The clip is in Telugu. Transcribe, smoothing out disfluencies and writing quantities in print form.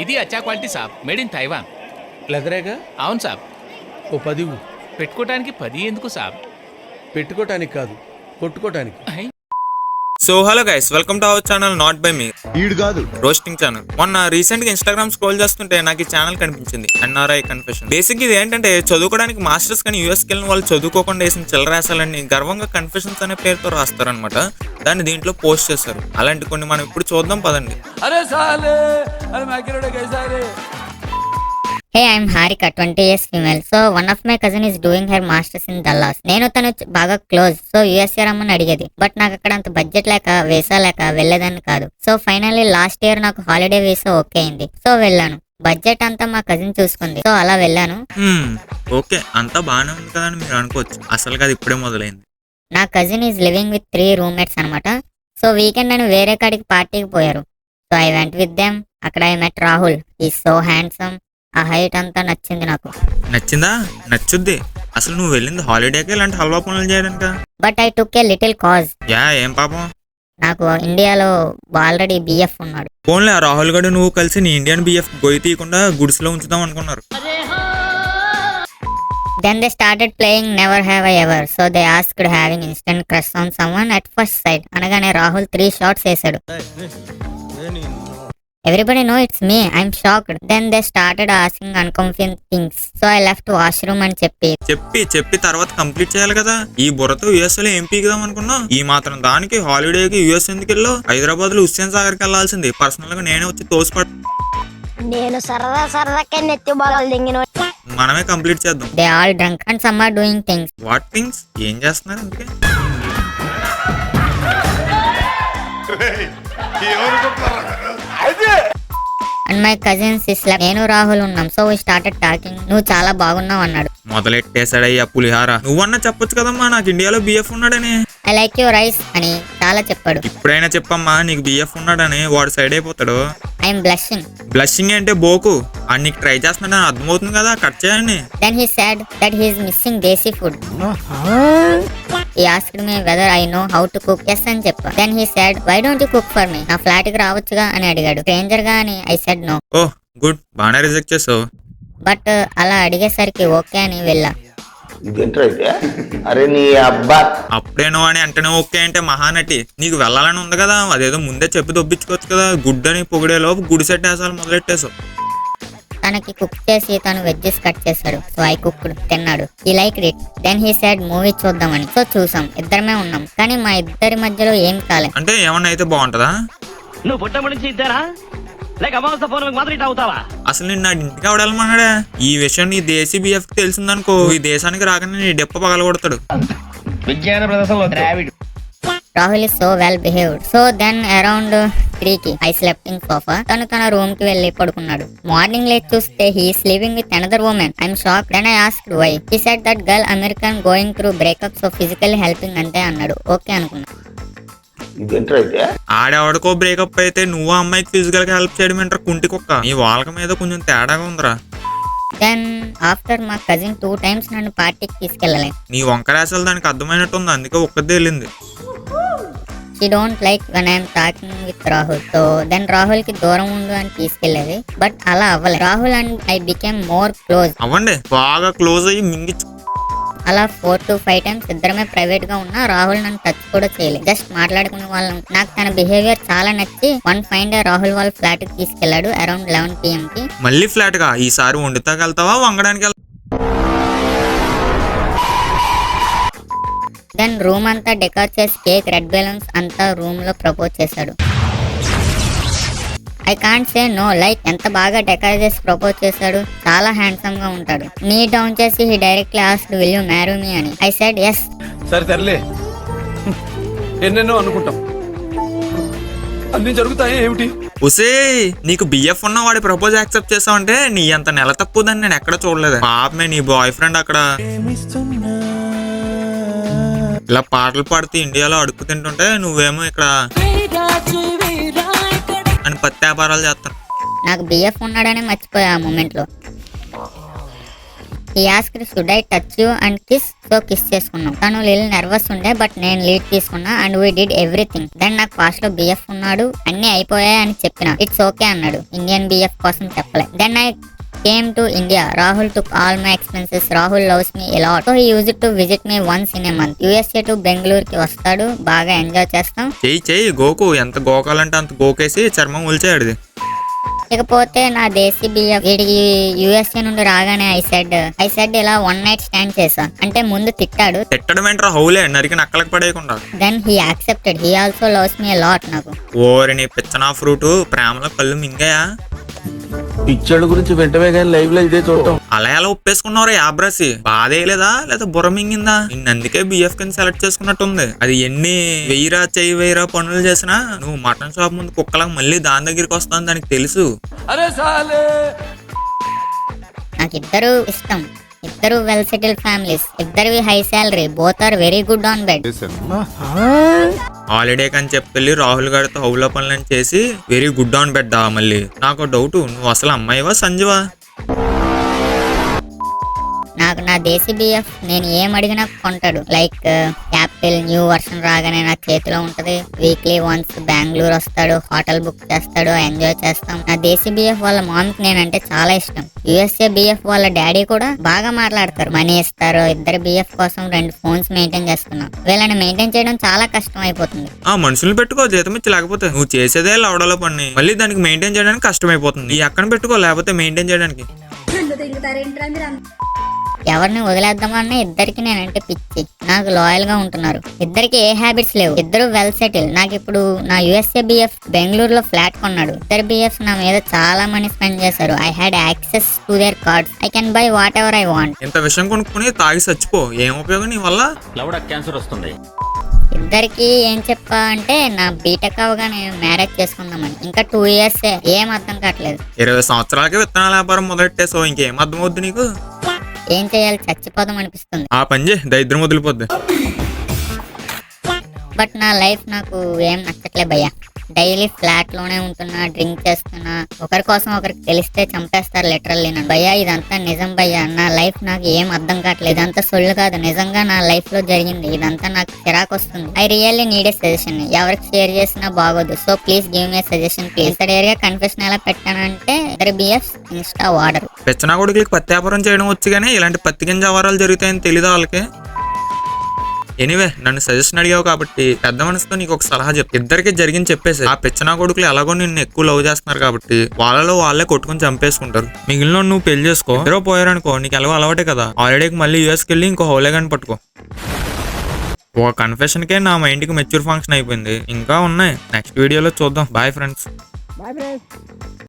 ఇది అచ్చా క్వాలిటీ సాబ్, మేడ్ ఇన్ తైవాన్. లెదరేగా? అవును సాబ్. ఓ 10 ఇవ్వు. పెట్టుకోవడానికి 10 ఎందుకు సాబ్? పెట్టుకోవటానికి కాదు, కొట్టుకోవటానికి. So hello guys, welcome to our channel not by me, ఈడు కాదు రోస్టింగ్ ఛానల్. మొన్న రీసెంట్ గా ఇన్స్టాగ్రామ్ స్క్రోల్ చేస్తుంటే నాకు ఈ ఛానల్ కనిపించింది, ఎన్ఆర్ఐ కన్ఫెషన్. బేసిక్ ఇది ఏంటంటే చదువుకోవడానికి మాస్టర్స్ కానీ యూఎస్కి వెళ్ళిన వాళ్ళు చదువుకోకుండా వేసిన చిల్లరేసాలని గర్వంగా కన్ఫెషన్స్ అనే పేరుతో రాస్తారనమాట. దాన్ని దీంట్లో పోస్ట్ చేస్తారు. అలాంటి కొన్ని మనం ఇప్పుడు చూద్దాం పదండి. Hey, I'm Harika, 20 years female. So, one of my cousin is doing her masters in Dallas. నేను తను బాగా క్లోజ్. సో యూఎస్ఏ రమ్మని అడిగేది. బట్ నాకు అక్కడ అంత బడ్జెట్ లేక వీసా లేక వెళ్ళేదాన్ని కాదు. సో ఫైనల్లీ లాస్ట్ ఇయర్ నాకు హాలిడే వీసా ఓకే అయింది. సో వెళ్ళాను. బడ్జెట్ అంతా మా కజిన్ చూసుకుంది. సో అలా వెళ్ళాను. ఓకే, అంతా బాగానే ఉంది కదా అని మీరు అనుకోవచ్చు. అసలు అది ఇప్పుడే మొదలైంది. నా cousin is living with 3 roommates అనమాట. సో వీకెండ్ అని వేరే కాడికి పార్టీకి పోయారు. So I went with them. అక్కడ ఐ మెట్ రాహుల్. ఈ సో హ్యాండ్సమ్. ఆ హైట్ అంతా నచ్చింది నాకు. నచ్చిందా? నచ్చుద్ది. అసలు నువ్వు వెళ్ళింది హాలిడేకి ఇలాంటి హల్వా పనులు చేయడానిక? But I took a little cause. ఏం పాపం? నాకు ఇండియాలో ఆల్రెడీ బిఎఫ్ ఉన్నాడు. ఫోన్లే రాహుల్ గడు నువ్వు కలిసి నీ ఇండియన్ బిఎఫ్ గొయ్యి తీయకుండా గుడిసెలో ఉంచుదాం అనుకున్నారు. Then they started playing Never Have I Ever. So they asked having instant crush on someone at first sight. అనగానే రాహుల్ 3 షాట్స్ వేసాడు. Everybody know it's me. I'm shocked. Then they started asking uncomfortable things. So I left washroom అని చెప్పి తర్వాత కంప్లీట్ చేయాలి కదా. ఈ బుర్రతో యుఎస్ లో ఏం పీకుదాం అనుకున్నావు? ఈ మాత్రం దానికి హాలిడేకి యుఎస్ ఎందుకు వెళ్ళావు? హైదరాబాద్ లో హుస్సేన్ సాగర్ కి వెళ్లాల్సింది. పర్సనల్ గా నేనే వచ్చి తోసిపడు. నేను సరదాకే నెత్తి బాగాలు దింగిన. మనమే కంప్లీట్ చేద్దాం. They all drunk and some are doing things. What things? ఏం చేస్తున్నారు అందుకే? And my cousins slept. నేను రాహుల్ ఉన్నాం. So we started talking. నువ్వు చాలా బాగున్నావు అన్నాడు. మొదలెట్టేశాడయ్యా పులిహార. నువ్వన్నా చెప్పొచ్చు కదమ్మా నాకు ఇండియాలో బిఎఫ్ ఉన్నాడని. I like your rice అని చాలా చెప్పాడు. ఇప్పుడైనా చెప్పమ్మా నీకు బిఎఫ్ ఉన్నాడని. వాడు సైడ్ అయిపోతాడు. I'm blushing. బ్లషింగ్ అంటే బోకు. అని నీకు ట్రై చేస్తున్నాడని అర్థమవుతుంది కదా, కట్ చేయండి. Then he said that he is missing desi food. He asked me whether I know how to cook. Yes అని చెప్పా. Then he said, why don't you cook for me? నా ఫ్లాట్ కి రావచ్చుగా అని అడిగాడు. స్ట్రేంజర్ గా అని I said no. Oh good, బాగానే రిజెక్ట్ చేసావు. బట్ అలా అడిగేసరికి ఓకే అని వెళ్ళా. అరే నీ అబ్బా అప్పుడేనో అని అంటేనే ఓకే అంటే మహానటి. నీకు వెళ్ళాలని ఉంది కదా, అదేదో ముందే చెప్పి దొబ్బించుకోవచ్చు కదా. గుడ్ అని పొగిడేలోపు గుడి సెట్ వేసాలు మొదలెట్టేసావు. తనకి కుక్ చేసి తను వెజ్జెస్ కట్ చేశాడు. So I cooked. తిన్నాడు. He like it. Then he said movie చూద్దామని. సో చూసాం. ఇద్దరమే ఉన్నాం. కానీ మా ఇద్దరి మధ్యలో ఏం కాలే. అంటే ఏమన్నా అయితే బాగుంటదా? నువ్వు పుట్టముడి నుంచి ఇద్దారా లేక అమావాస పౌర్ణమికి మాత్రం ఇట్లా అవుతావా? అసలు నిన్న నా ఇంటికి అవడాలన్నాడా? ఈ విషయం నీ దేశీ బిఎఫ్ కి తెలిసిందనుకో, ఈ దేశానికి రాగానే నీ డెప్ప పగలగొడతాడు. విజ్ఞాన ప్రదర్శనలో ద్రావిడు. Rahul is so well behaved. So then around 3కి ఐ స్లెప్ట్ ఇన్ సోఫా. తను తన రూమ్ కి వెళ్లి పడుకున్నాడు. మార్నింగ్ లేట్ చూస్తే he is living with another woman. I'm shocked. Then I asked why. He said that girl American going through breakup, so physically helping అంతే అన్నాడు. ఓకే అనుకున్నా. ఆడెవడికో బ్రేకప్ అయితే నువ్వు అమ్మాయికి ఫిజికల్ గా హెల్ప్ చేయడం ఏంటారు కుంటి కుక్క. నీ వాళ్ళక మీద కొంచెం తేడాగా ఉందిరా. దెన్ ఆఫ్టర్ మా కజిన్ 2 times నన్ను పార్టీకి తీసుకెళ్ళలే. నీ వంకరాసలు దానికి అర్థమైనట్టుంది, అందుకే ఒక్కదే వెళ్ళింది. She don't like when I'm talking with Rahul. So then Rahul కి దూరం ఉండు అని తీసుకెళ్లేది. బట్ అలా అవ్వలేదు. Rahul and I became more close. అవ్వండి, బాగా క్లోజ్ అయ్యి మింగిచ్చు. అలా 4 to 5 times ఇద్దరమే ప్రైవేట్ గా ఉన్నా రాహుల్ నన్ను టచ్ కూడా చేయలేదు. జస్ట్ మాట్లాడుకునే వాళ్ళం. నాకు తన బిహేవియర్ చాలా నచ్చి వన్ ఫైన్ డే రాహుల్ వాళ్ళ ఫ్లాట్ కి తీసుకెళ్లాడు అరౌండ్ 11 PM కి. మళ్ళీ ఫ్లాట్ గా? ఈసారి వండుతాకి వెళ్తావా వంగడానికి వెళ్తావా? దెన్ రూమ్ అంతా డెకర్ చేసి కేక్, రెడ్ బెలూన్స్ అంతా రూమ్ లో ప్రపోజ్ చేశాడు. I can't say no. Like ఎంత బాగా డెకర్ చేసి ప్రపోజ్ చేశాడు. చాలా హ్యాండ్సమ్ గా ఉంటాడు. నీ డౌన్ చేసి he directly asked will you marry me అని. I said yes. సరే తెరలే, ఎన్నెన్నో అనుకుంటాం, అన్ని జరుగుతాయి ఏమిటి? ఉసే నీకు బిఎఫ్ ఉన్న వాడి ప్రపోజ్ యాక్సెప్ట్ చేసావంటే నీ అంత నెల తక్కువదని నేను ఎక్కడ చూడలేదు. పాపమే నీ బాయ్ ఫ్రెండ్ అక్కడ ఇలా పాటలు పాడుతూ ఇండియాలో అడుక్కు తింటుంటే నువ్వేమో ఇక్కడ అని పత్తి వ్యాపారాలు చేస్తాను. నాకు బిఎఫ్ ఉన్నాడనే మర్చిపోయా ఆ మూమెంట్ లో. He ask should I touch you and kiss, so kiss చేసుకున్నాం. తను లిటిల్ నర్వస్ ఉండే బట్ నేను లీడ్ తీసుకున్నా and we did everything. Then నాకు పాస్ట్ లో బిఎఫ్ ఉన్నాడు, అన్ని అయిపోయాయి అని చెప్పిన. ఇట్స్ ఓకే అన్నాడు. ఇండియన్ బిఎఫ్ కోసం చెప్పలే. Then I came to India. Rahul took all my expenses. Rahul loves me a lot. So he used to visit me once in a month. USA to Bengaluru కి వస్తాడు, బాగా ఎంజాయ్ చేస్తాం. చెయ్యి గోకు, ఎంత గోకాలంటే అంత గోకేసి చర్మం ఉల్చాడు. ఇకపోతే నా దేశీ బియ్యం వీడికి యుఎస్ఏ నుండి రాగానే ఐ సెడ్ ఇలా వన్ నైట్ స్టాండ్ చేసా అంటే ముందు తిట్టాడు. తిట్టడం ఏంట్రా హౌలే, నరికి నక్కలకు పడేయకుండా. Then he accepted. He also loves me lot. నాకు ఓరి నీ పిచ్చనా ఫ్రూట్, ప్రేమలో కళ్ళు మింగాయా? పిచ్చోళ్ళ గురించి వెంటనే కానీ లైవ్ లో ఇదే చూడటం. అలా ఎలా ఒప్పేసుకున్నారా యాబ్రాసి? బాధేయలేదా లేదా బుర్ర మింగిందా? నిన్ను అందుకే బిఎఫ్ కింద సెలెక్ట్ చేసుకున్నట్టుంది. అది ఎన్ని వెయ్యిరా పనులు చేసినా నువ్వు మటన్ షాప్ ముందు కుక్కలకు మళ్ళీ దాని దగ్గరికి వస్తాను దానికి తెలుసు. నాకు ఇద్దరు ఇష్టం, ఇద్దరు వెల్ సెటిల్ ఫ్యామిలీస్, ఇద్దరివి high salary, both are very good on bed. Holiday కని చెప్పి రాహుల్ గారితో హౌల పనులను చేసి వెరీ గుడ్ ఆన్ బెడ్. మళ్ళీ నాకు డౌట్, నువ్వు అసలు అమ్మాయివా సంజువా? నాకు నా దేశీ బిఎఫ్ నేను ఏం అడిగినా కొంటాడు. లైక్ యాపిల్ న్యూ వర్షన్ రాగానే నా చేతిలో ఉంటది. వీక్లీ వన్స్ బెంగళూరు వస్తాడు, హోటల్ బుక్ చేస్తాడు, ఎంజాయ్ చేస్తాం. నా దేశీ బిఎఫ్ వాళ్ళ మామ్కి నేనంటే చాలా ఇష్టం. యుఎస్ఏ బిఎఫ్ వాళ్ళ డాడీ కూడా బాగా మాట్లాడతారు, మనీ ఇస్తారు. ఇద్దరు బిఎఫ్ కోసం 2 phones మెయింటైన్ చేస్తున్నాం. వీళ్ళని మెయింటైన్ చేయడం చాలా కష్టం అయిపోతుంది. ఆ మనుషులు పెట్టుకో, జీతం ఇచ్చి, లేకపోతే నువ్వు చేసేదే లవడలో పని, మళ్ళీ దానికి మెయింటైన్ చేయడానికి కష్టం అయిపోతుంది. ఈ అక్కన పెట్టుకో, లేకపోతే మెయింటైన్ చేయడానికి. ఎవరిని వదిలేద్దామన్నా ఇద్దరికి నేనంటే పిచ్చి. నాకు లాయల్ గా ఉంటున్నారు. ఇద్దరికి ఏ హ్యాబిట్స్ లేవు, ఇద్దరు వెల్ సెటిల్. నాకు ఇప్పుడు నా యుఎస్ఏ బిఎఫ్ బెంగళూరులో ఫ్లాట్ కొన్నాడు. ఇద్దరు బిఎఫ్ నా మీద చాలా మనీ స్పెండ్ చేశారు. I had access to their cards. I can buy what ever I want. ఇంత విషయం కొనుక్కుని తాగి చచ్చిపో, ఏం ఉపయోగం నీ వల్ల? లవడ క్యాన్సర్ వస్తుంది. ఇద్దరికి ఏం చెప్పా అంటే నా బీటెక్ అవగానే మ్యారేజ్ చేసుకుందామని. ఇంకా 2 years ఏం అర్థం కావట్లేదు. 20 సంవత్సరాలకి విత్తనాల వ్యాపారం మొదలెట్టేసో ఇంకేం అర్థం అవుద్ది నీకు? ఏం చేయాలి, చచ్చిపోదాం అనిపిస్తుంది. ఆ పని చేయి, దరిద్రం వదిలిపోద్ది. బట్ నా లైఫ్ నాకు ఏం నచ్చట్లే భయ్యా. డైలీ ఫ్లాట్ లోనే ఉంటున్నా, డ్రింక్ చేస్తున్నా. ఒకరి కోసం ఒకరికి తెలిస్తే చంపేస్తారు లిటరల్లీ నన్ను. భయ్యా ఇదంతా నిజం భయ్యా. నా లైఫ్ నాకు ఏం అర్థం కావట్లేదు. ఇదంతా సొల్లు కాదు, నిజంగా నా లైఫ్ లో జరిగింది. ఇదంతా నాకు చిరాకు వస్తుంది. I really need a suggestion. ఎవరికి షేర్ చేసినా బాగోదు. So please give me suggestion please. ఇంత డేర్ గా కన్ఫెషన్ ఎలా పెట్టానంటే ఇద్దరు బిఎఫ్ ఇన్స్టా వాడరు. పెచ్చనా కొడుకులకి పత్తి వ్యాపారం చేయడం వచ్చి కానీ ఇలాంటి పత్తి గింజ వ్యవహారాలు జరుగుతాయని తెలీదా వాళ్ళకి? ఎనీవే, నన్ను సజెషన్ అడిగావు కాబట్టి పెద్ద మనసుతో నీకు ఒక సలహా చెప్పు. ఇద్దరికి జరిగింది చెప్పేసి. ఆ పిచ్చనా కొడుకులు ఎలాగో నిన్ను ఎక్కువ లవ్ చేస్తున్నారు కాబట్టి వాళ్ళలో వాళ్ళే కొట్టుకుని చంపేసుకుంటారు. మిగిలిన నువ్వు పెళ్లి చేసుకో. ఇద్దరు పోయారనుకో, నీకు ఎలాగో అలవాటే కదా. ఆల్రెడీకి మళ్ళీ యూఎస్కి వెళ్ళి ఇంకో హౌలేగాని పట్టుకో. ఒక కన్ఫెషన్ కే నా మైండ్కి మెచ్యూర్ ఫంక్షన్ అయిపోయింది. ఇంకా ఉన్నాయి, నెక్స్ట్ వీడియోలో చూద్దాం. Bye friends.